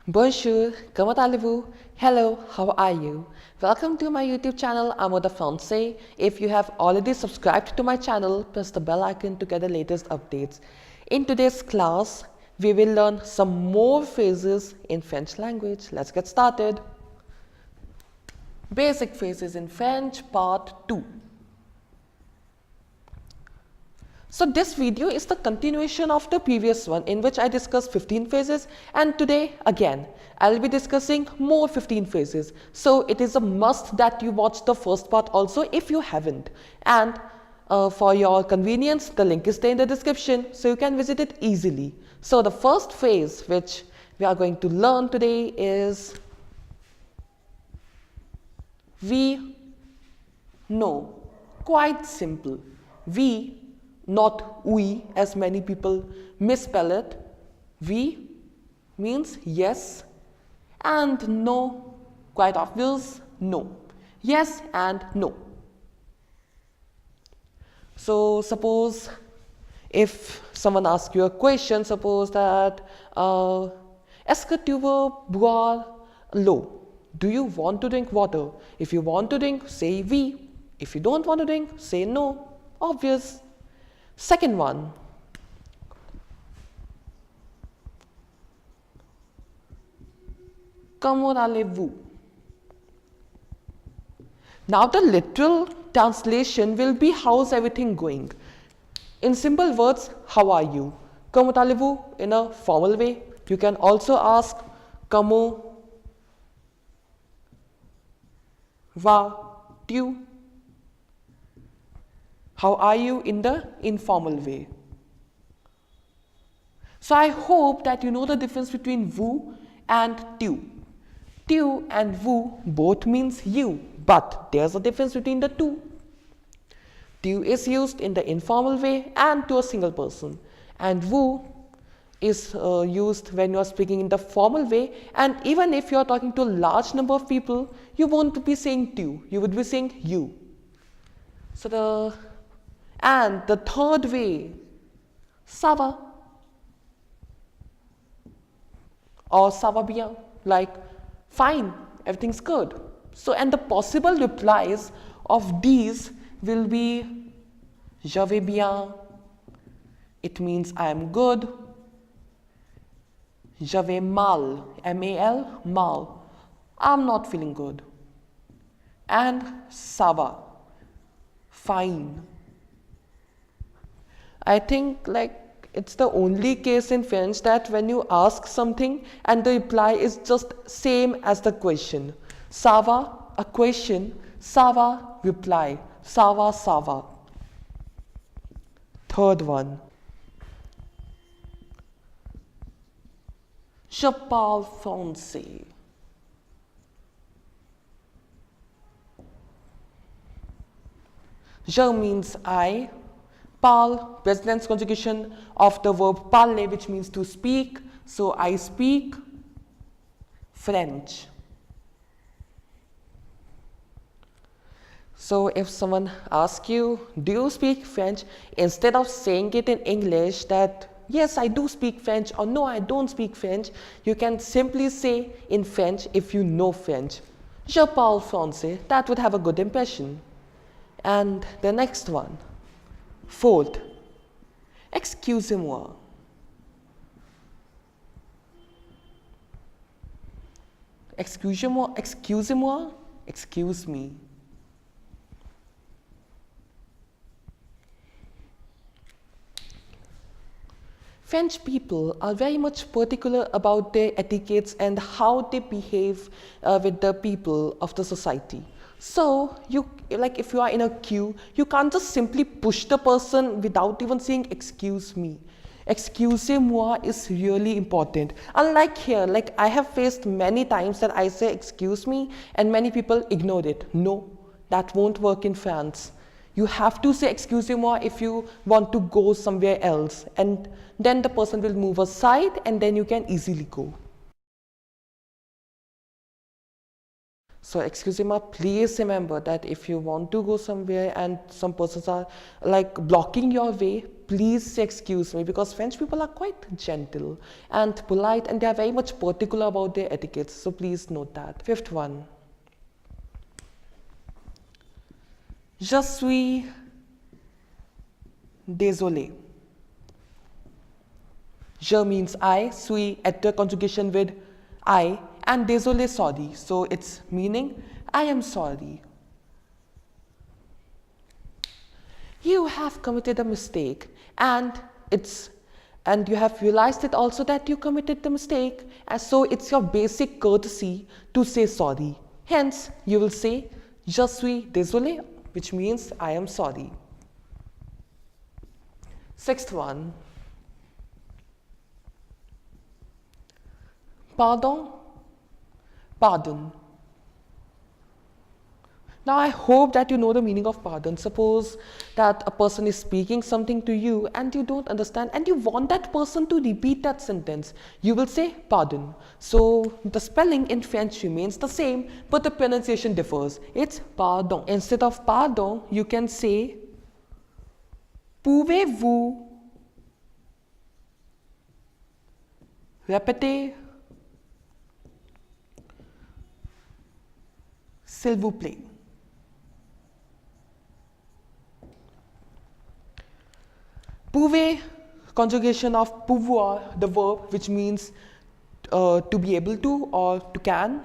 Bonjour, comment allez-vous? Hello, how are you? Welcome to my YouTube channel, amourdefrancais. If you have already subscribed to my channel, press the bell icon to get the latest updates. In today's class, we will learn some more phrases in French language. Let's get started. Basic phrases in French, part 2. So this video is the continuation of the previous one in which I discussed 15 phrases, and today again I will be discussing more 15 phrases. So it is a must that you watch the first part also if you haven't, and for your convenience the link is there in the description so you can visit it easily. So the first phrase which we are going to learn today is we know. Quite simple. We, not we, as many people misspell it. We means yes, and no, quite obvious, no. Yes and no. So suppose if someone asks you a question, suppose that est-ce que tu veux boire l'eau? Do you want to drink water? If you want to drink, say oui. If you don't want to drink, say no. Obvious. Second one. Comment allez-vous? Now the literal translation will be how's everything going. In simple words, how are you? Comment allez-vous in a formal way. You can also ask comment vas-tu? How are you in the informal way. So I hope that you know the difference between vous and tu. Tu and vous both means you, but there's a difference between the two. Tu is used in the informal way and to a single person, and vous is used when you are speaking in the formal way, and even if you are talking to a large number of people, you won't be saying tu, you would be saying you. So the third way, ça va or ça va bien, like fine, everything's good. So and the possible replies of these will be je vais bien, it means I am good. Je vais mal, M-A-L, mal, I'm not feeling good. And ça va, fine. I think it's the only case in French that when you ask something and the reply is just same as the question. Ça va, a question, ça va, reply, ça va, ça va. Third one. Je parle français. Je means I. Parle, present tense conjugation of the verb parler, which means to speak. So I speak French. So if someone asks you, do you speak French? Instead of saying it in English that yes, I do speak French or no, I don't speak French, you can simply say in French if you know French. Je parle français. That would have a good impression. And the next one. Fourth, excusez-moi. Excusez-moi, excusez-moi, excuse me. French people are very much particular about their etiquettes and how they behave with the people of the society. So if you are in a queue, you can't just simply push the person without even saying excuse me. Excusez-moi is really important. Unlike here, I have faced many times that I say excuse me and many people ignore it. No, that won't work in France. You have to say excusez-moi if you want to go somewhere else, and then the person will move aside and then you can easily go. So excusez-moi, please remember that if you want to go somewhere and some persons are like blocking your way, please say excuse me, because French people are quite gentle and polite and they are very much particular about their etiquettes. So please note that. Fifth one. Je suis désolé. Je means I, suis at the conjugation with I, and désolé sorry. So it's meaning I am sorry. You have committed a mistake and you have realized it also that you committed the mistake, and so it's your basic courtesy to say sorry. Hence, you will say je suis désolé, which means I am sorry. Sixth one. Pardon, pardon. Now I hope that you know the meaning of pardon. Suppose that a person is speaking something to you and you don't understand and you want that person to repeat that sentence. You will say pardon. So the spelling in French remains the same, but the pronunciation differs. It's pardon. Instead of pardon, you can say pouvez-vous répéter s'il vous plaît. Pouvez, conjugation of pouvoir, the verb, which means to be able to or to can.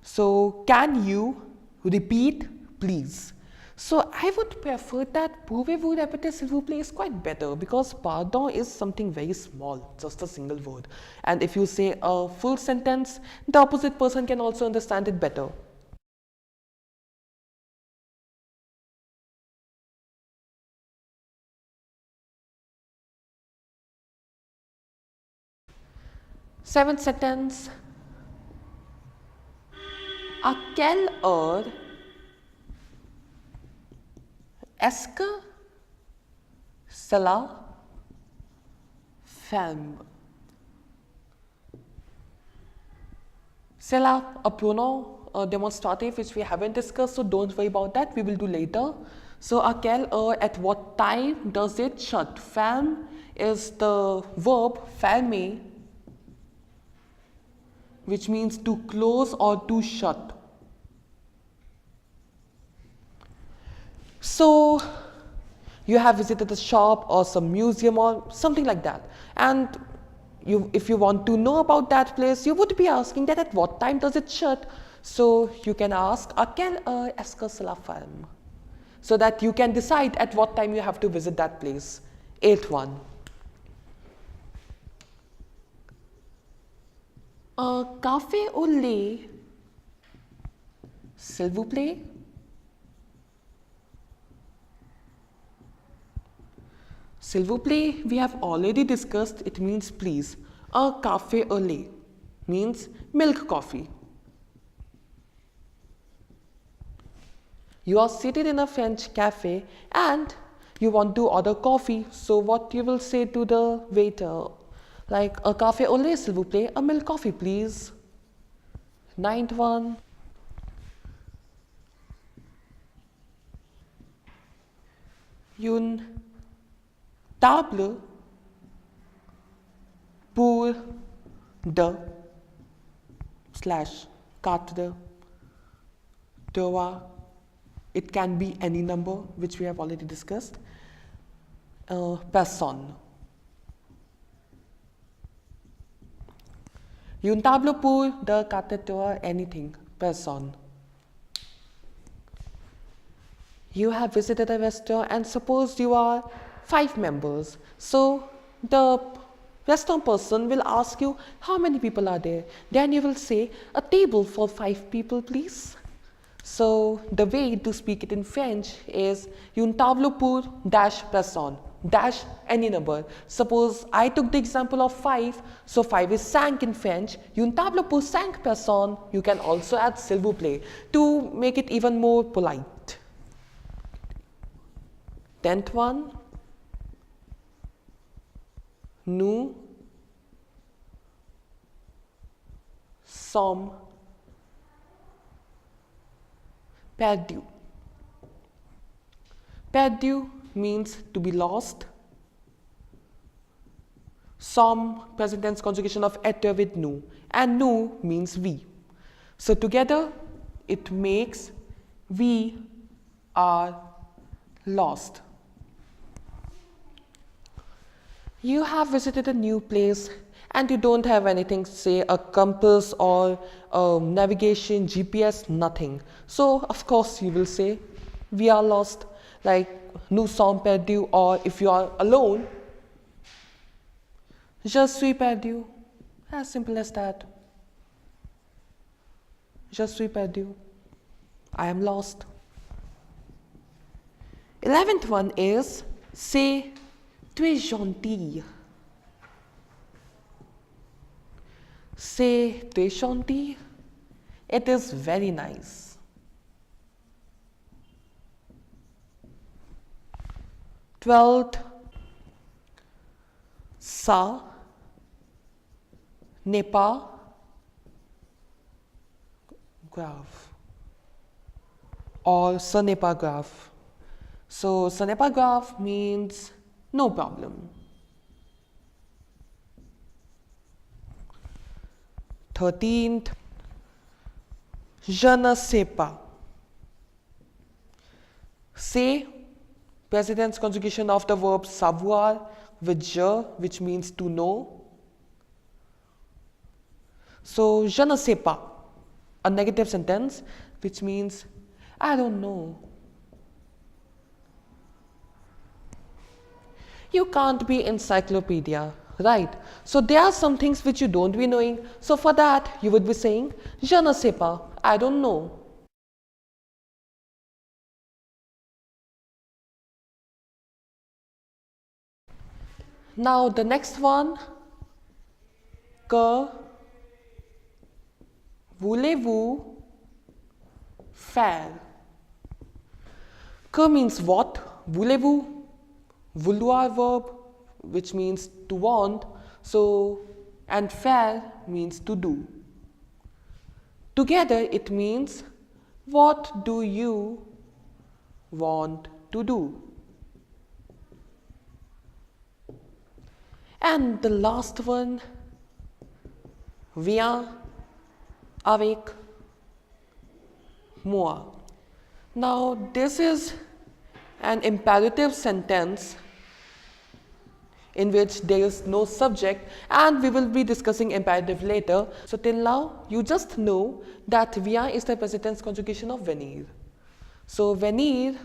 So, can you repeat, please? So, I would prefer that pouvez-vous répéter s'il vous plaît is quite better, because pardon is something very small, just a single word. And if you say a full sentence, the opposite person can also understand it better. Seventh sentence. À quelle heure est-ce que cela ferme? Cela, a pronoun demonstrative which we haven't discussed, so don't worry about that, we will do later. So, à quelle heure, at what time does it shut? Ferme is the verb fermer, which means to close or to shut. So, you have visited a shop or some museum or something like that, and if you want to know about that place, you would be asking that at what time does it shut. So, you can ask à quelle heure est-ce que cela ferme, so that you can decide at what time you have to visit that place. Eighth one. Un café au lait, s'il vous plaît. S'il vous plaît, we have already discussed, it means please. Un café au lait means milk coffee. You are seated in a French cafe and you want to order coffee, so what you will say to the waiter? Like, a café au lait, s'il vous plaît, a milk coffee, please. Ninth one. Une table pour deux / 4 trois. It can be any number, which we have already discussed. Personne. Une table pour deux, 4 trois, anything. Personne. You have visited a restaurant and suppose you are 5 members. So the restaurant person will ask you how many people are there. Then you will say a table for 5 people, please. So the way to speak it in French is une table pour dash personne. Dash any number. Suppose I took the example of 5, so 5 is 5 in French. Une table pour 5 personnes. You can also add s'il vous plaît to make it even more polite. 10th one. Nous sommes Perdu. Perdu means to be lost. Some present tense conjugation of être with nous, and nous means we. So together it makes we are lost. You have visited a new place and you don't have anything, say a compass or navigation, GPS, nothing. So of course you will say we are lost, like nous sommes perdus, or if you are alone, je suis perdu. As simple as that. Je suis perdu. I am lost. 11th one is say tu es gentil. Say tu es gentil. It is very nice. 12th, ça n'est pas grave, or ce n'est pas grave. So ce n'est pas grave means no problem. 13th, je ne sais pas. Say, present tense conjugation of the verb savoir with je, which means to know. So je ne sais pas, a negative sentence, which means I don't know. You can't be encyclopedia, right? So there are some things which you don't be knowing. So for that, you would be saying, je ne sais pas, I don't know. Now the next one, que voulez-vous faire? Que means what? Voulez-vous? Vouloir verb, which means to want. So, and faire means to do. Together it means what do you want to do? And the last one, viens avec moi. Now this is an imperative sentence in which there is no subject, and we will be discussing imperative later. So till now you just know that viens is the present tense conjugation of venir. So venir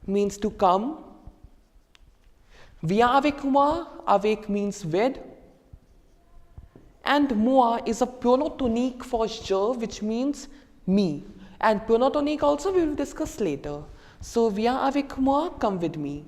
means to come. Viens avec moi, avec means with, and moi is a pronom tonique for je, which means me, and pronom tonique also we will discuss later. So viens avec moi, come with me.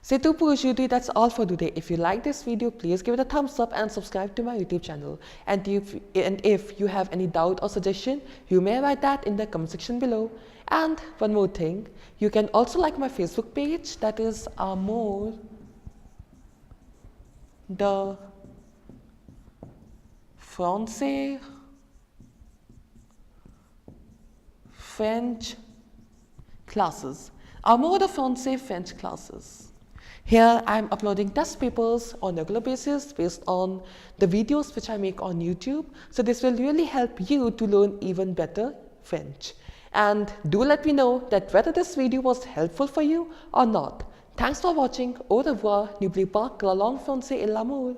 C'est tout pour aujourd'hui. That's all for today. If you like this video, please give it a thumbs up and subscribe to my YouTube channel. And if you have any doubt or suggestion, you may write that in the comment section below. And one more thing, you can also like my Facebook page, that is Amour de Français French classes. Amour de Français French classes. Here I am uploading test papers on a regular basis based on the videos which I make on YouTube. So this will really help you to learn even better French. And do let me know that whether this video was helpful for you or not. Thanks for watching. Au revoir. N'oubliez pas que la langue française est l'amour.